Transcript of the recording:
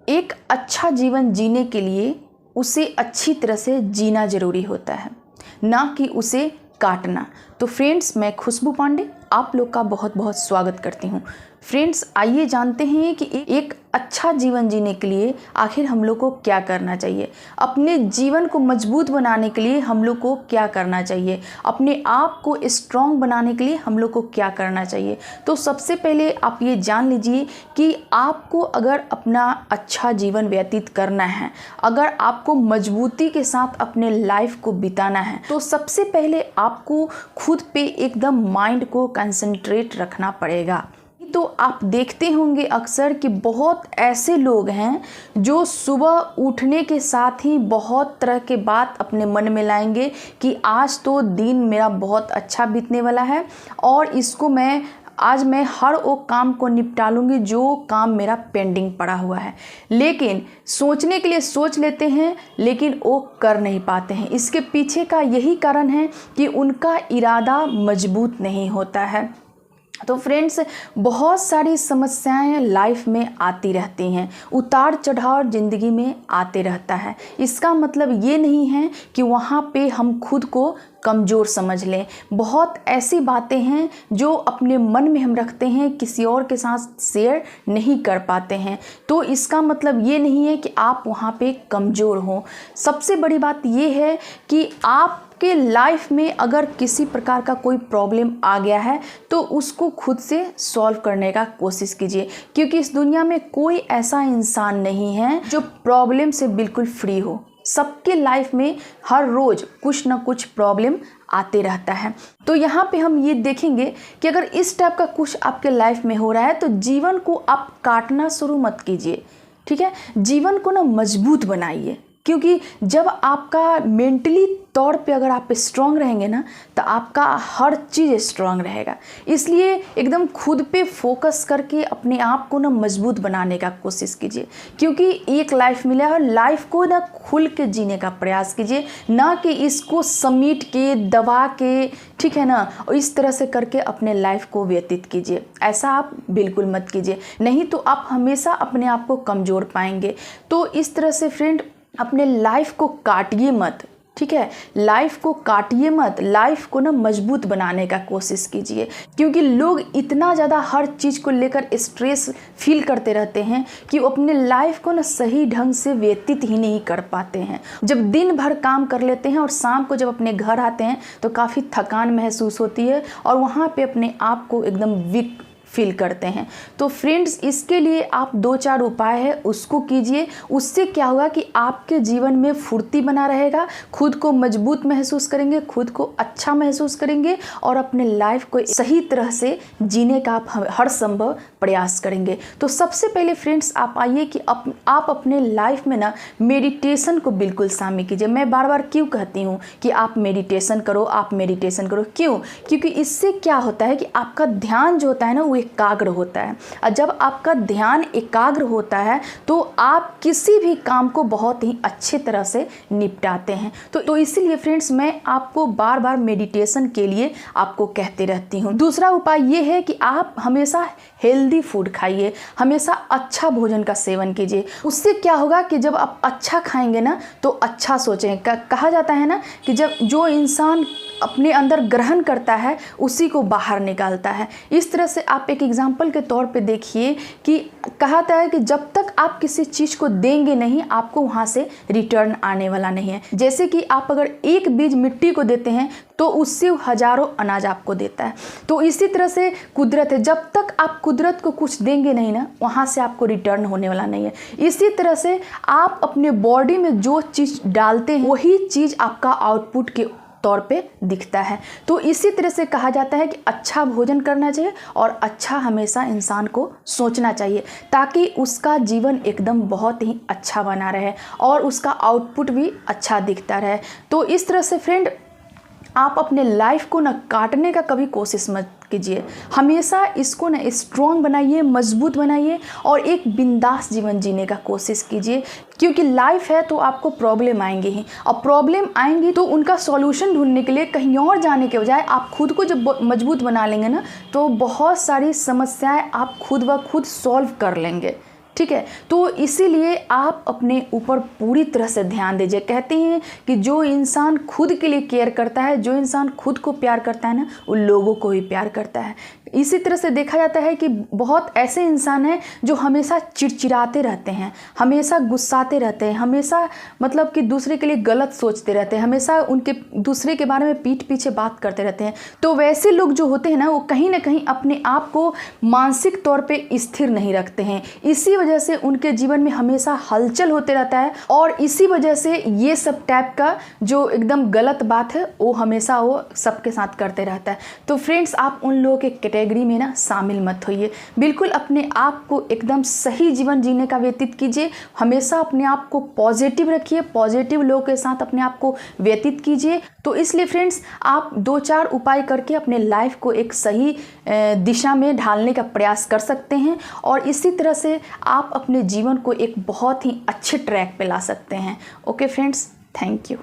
एक अच्छा जीवन जीने के लिए उसे अच्छी तरह से जीना ज़रूरी होता है, ना कि उसे काटना। तो फ्रेंड्स, मैं खुशबू पांडे आप लोग का बहुत बहुत स्वागत करती हूँ। फ्रेंड्स, आइए जानते हैं कि एक अच्छा जीवन जीने के लिए आखिर हम लोग को क्या करना चाहिए। अपने जीवन को मजबूत बनाने के लिए हम लोग को क्या करना चाहिए, अपने आप को स्ट्रॉन्ग बनाने के लिए हम लोग को क्या करना चाहिए। तो सबसे पहले आप ये जान लीजिए कि आपको अगर अपना अच्छा जीवन व्यतीत करना है, अगर आपको मजबूती के साथ अपने लाइफ को बिताना है, तो सबसे पहले आपको खुद पे एकदम माइंड को कंसंट्रेट रखना पड़ेगा। तो आप देखते होंगे अक्सर कि बहुत ऐसे लोग हैं जो सुबह उठने के साथ ही बहुत तरह के बात अपने मन में लाएंगे कि आज तो दिन मेरा बहुत अच्छा बीतने वाला है और इसको आज मैं हर वो काम को निपटा लूँगी जो काम मेरा पेंडिंग पड़ा हुआ है। लेकिन सोचने के लिए सोच लेते हैं, लेकिन वो कर नहीं पाते हैं। इसके पीछे का यही कारण है कि उनका इरादा मजबूत नहीं होता है। तो फ्रेंड्स, बहुत सारी समस्याएं लाइफ में आती रहती हैं, उतार चढ़ाव ज़िंदगी में आते रहता है। इसका मतलब ये नहीं है कि वहाँ पे हम खुद को कमज़ोर समझ लें। बहुत ऐसी बातें हैं जो अपने मन में हम रखते हैं, किसी और के साथ शेयर नहीं कर पाते हैं। तो इसका मतलब ये नहीं है कि आप वहाँ पे कमज़ोर हो। सबसे बड़ी बात ये है कि आप के लाइफ में अगर किसी प्रकार का कोई प्रॉब्लम आ गया है तो उसको खुद से सॉल्व करने का कोशिश कीजिए, क्योंकि इस दुनिया में कोई ऐसा इंसान नहीं है जो प्रॉब्लम से बिल्कुल फ्री हो। सबके लाइफ में हर रोज़ कुछ ना कुछ प्रॉब्लम आते रहता है। तो यहाँ पे हम ये देखेंगे कि अगर इस टाइप का कुछ आपके लाइफ में हो रहा है तो जीवन को आप काटना शुरू मत कीजिए, ठीक है। जीवन को ना मजबूत बनाइए, क्योंकि जब आपका मेंटली तौर पे अगर आप स्ट्रांग रहेंगे ना तो आपका हर चीज़ स्ट्रांग रहेगा। इसलिए एकदम खुद पे फोकस करके अपने आप को ना मजबूत बनाने का कोशिश कीजिए, क्योंकि एक लाइफ मिला है। लाइफ को ना खुल के जीने का प्रयास कीजिए, ना कि इसको समेट के दबा के, ठीक है ना, और इस तरह से करके अपने लाइफ को व्यतीत कीजिए। ऐसा आप बिल्कुल मत कीजिए, नहीं तो आप हमेशा अपने आप को कमज़ोर पाएंगे। तो इस तरह से फ्रेंड, अपने लाइफ को काटिए मत, ठीक है। लाइफ को काटिए मत, लाइफ को ना मजबूत बनाने का कोशिश कीजिए, क्योंकि लोग इतना ज़्यादा हर चीज़ को लेकर स्ट्रेस फील करते रहते हैं कि वो अपने लाइफ को ना सही ढंग से व्यतीत ही नहीं कर पाते हैं। जब दिन भर काम कर लेते हैं और शाम को जब अपने घर आते हैं तो काफ़ी थकान महसूस होती है और वहाँ पे अपने आप को एकदम वीक फील करते हैं। तो फ्रेंड्स, इसके लिए आप 2-4 उपाय है उसको कीजिए। उससे क्या होगा कि आपके जीवन में फुर्ती बना रहेगा, खुद को मजबूत महसूस करेंगे, खुद को अच्छा महसूस करेंगे और अपने लाइफ को सही तरह से जीने का आप हर संभव प्रयास करेंगे। तो सबसे पहले फ्रेंड्स, आप आइए कि आप अपने लाइफ में ना मेडिटेशन को बिल्कुल शामिल कीजिए। मैं बार बार क्यों कहती हूँ कि आप मेडिटेशन करो, आप मेडिटेशन करो, क्यों? क्योंकि इससे क्या होता है कि आपका ध्यान जो होता है ना वो एकाग्र होता है, और जब आपका ध्यान एकाग्र होता है तो आप किसी भी काम को बहुत ही अच्छे तरह से निपटाते हैं। तो इसीलिए फ्रेंड्स, मैं आपको बार बार मेडिटेशन के लिए आपको कहते रहती हूँ। दूसरा उपाय ये है कि आप हमेशा हेल्दी फूड खाइए, हमेशा अच्छा भोजन का सेवन कीजिए। उससे क्या होगा कि जब आप अच्छा खाएंगे ना तो अच्छा सोचेंगे। कहा जाता है ना कि जब जो इंसान अपने अंदर ग्रहण करता है उसी को बाहर निकालता है। इस तरह से आप एक एग्जाम्पल के तौर पे देखिए कि कहा जाता है कि जब तक आप किसी चीज़ को देंगे नहीं, आपको वहाँ से रिटर्न आने वाला नहीं है। जैसे कि आप अगर एक बीज मिट्टी को देते हैं तो उससे हजारों अनाज आपको देता है। तो इसी तरह से कुदरत है, जब तक आप कुदरत को कुछ देंगे नहीं ना, वहाँ से आपको रिटर्न होने वाला नहीं है। इसी तरह से आप अपने बॉडी में जो चीज़ डालते हैं वही चीज़ आपका आउटपुट के तौर पे दिखता है। तो इसी तरह से कहा जाता है कि अच्छा भोजन करना चाहिए और अच्छा हमेशा इंसान को सोचना चाहिए, ताकि उसका जीवन एकदम बहुत ही अच्छा बना रहे और उसका आउटपुट भी अच्छा दिखता रहे। तो इस तरह से फ्रेंड, आप अपने लाइफ को ना काटने का कभी कोशिश मत कीजिए, हमेशा इसको ना स्ट्रॉन्ग बनाइए, मजबूत बनाइए और एक बिंदास जीवन जीने का कोशिश कीजिए। क्योंकि लाइफ है तो आपको प्रॉब्लम आएंगे ही, और प्रॉब्लम आएंगी तो उनका सॉल्यूशन ढूंढने के लिए कहीं और जाने के बजाय आप खुद को जब मजबूत बना लेंगे ना तो बहुत सारी समस्याएं आप खुद ब खुद सॉल्व कर लेंगे। ठीक है। तो इसीलिए आप अपने ऊपर पूरी तरह से ध्यान दीजिए। कहते हैं कि जो इंसान खुद के लिए केयर करता है, जो इंसान खुद को प्यार करता है ना, वो लोगों को ही प्यार करता है। इसी तरह से देखा जाता है कि बहुत ऐसे इंसान हैं जो हमेशा चिड़चिड़ाते रहते हैं, हमेशा गुस्साते रहते हैं, हमेशा मतलब कि दूसरे के लिए गलत सोचते रहते हैं, हमेशा उनके दूसरे के बारे में पीठ पीछे बात करते रहते हैं। तो वैसे लोग जो होते हैं ना, वो कहीं ना कहीं अपने आप को मानसिक तौर पे स्थिर नहीं रखते हैं। इसी वजह से उनके जीवन में हमेशा हलचल होते रहता है, और इसी वजह से ये सब टाइप का जो एकदम गलत बात है वो हमेशा वो सबके साथ करते रहता है। तो फ्रेंड्स, आप उन लोगों के कैटेगरी में ना शामिल मत होइए। बिल्कुल अपने आप को एकदम सही जीवन जीने का व्यतीत कीजिए। हमेशा अपने आप को पॉजिटिव रखिए, पॉजिटिव लोगों के साथ अपने आप को व्यतीत कीजिए। तो इसलिए फ्रेंड्स, आप 2-4 उपाय करके अपने लाइफ को एक सही दिशा में ढालने का प्रयास कर सकते हैं, और इसी तरह से आप अपने जीवन को एक बहुत ही अच्छे ट्रैक पे ला सकते हैं। Okay friends, thank you.